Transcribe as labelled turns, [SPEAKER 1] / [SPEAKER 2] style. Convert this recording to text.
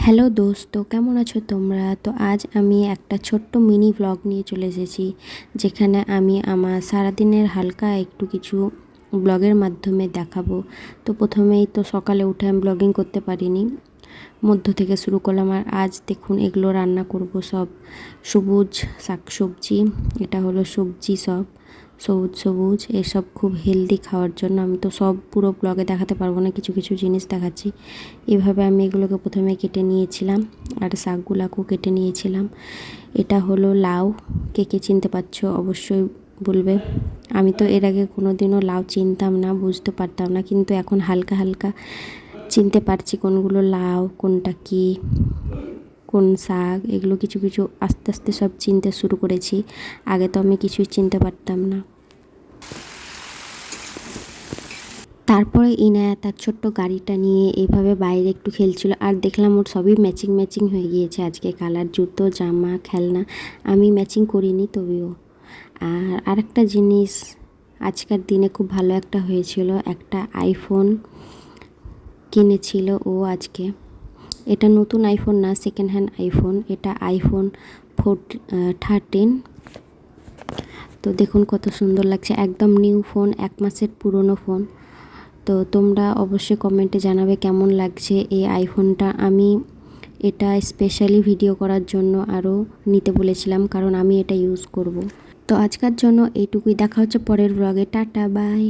[SPEAKER 1] Hello দোস্ত, কেমন আছো তোমরা? তো আজ আমি একটা ছোট্ট মিনি ব্লগ নিয়ে চলে এসেছি, যেখানে আমি আমার সারাদিনের হালকা একটু কিছু ব্লগের মাধ্যমে দেখাবো। তো প্রথমেই তো সকালে উঠে আমি ব্লগিং করতে পারিনি, মধ্য থেকে শুরু করলাম। আর আজ দেখুন এগুলো রান্না করব, সব সবুজ শাকসবজি। এটা হলো সবজি, সব সবুজ সবুজ, এসব খুব হেলদি খাওয়ার জন্য। আমি তো সব পুরো ব্লগে দেখাতে পারবো না, কিছু কিছু জিনিস দেখাচ্ছি। এভাবে আমি এগুলোকে প্রথমে কেটে নিয়েছিলাম, আর শাকগুলাকেও কেটে নিয়েছিলাম। এটা হলো লাউ, কে কে চিনতে পারছো অবশ্যই বলবে। আমি তো এর আগে কোনো দিনও লাউ চিনতাম না, বুঝতে পারতাম না, কিন্তু এখন হালকা হালকা চিনতে পারছি কোনগুলো লাউ, কোনটা কি, কোন শাক। এগুলো কিছু কিছু আস্তে আস্তে সব চিনতে শুরু করেছি। আগে তো আমি কিছুই চিনতে পারতাম না। তারপরে ইনায়া তার ছোট্ট গাড়িটা নিয়ে এইভাবে বাইরে একটু খেলছিল, আর দেখলাম ওর সবই ম্যাচিং ম্যাচিং হয়ে গিয়েছে আজকে, কালার, জুতো, জামা, খেলনা। আমি ম্যাচিং করিনি তবেও। আর আরেকটা জিনিস আজকের দিনে খুব ভালো একটা হয়েছিল, একটা আইফোন কিনেছিল ও আজকে। এটা নতুন আইফোন না, সেকেন্ড হ্যান্ড আইফোন। এটা আইফোন 13। তো দেখুন কত সুন্দর লাগছে, একদম নিউ ফোন, 1 মাসের পুরনো ফোন। তো তোমরা অবশ্যই কমেন্টে জানাবে কেমন লাগছে এই আইফোনটা। আমি এটা স্পেশালি ভিডিও করার জন্য আরও নিতে বলেছিলাম, কারণ আমি এটা ইউজ করব। তো আজকের জন্য এইটুকুই, দেখা হচ্ছে পরের ব্লগে। Ta-ta, by.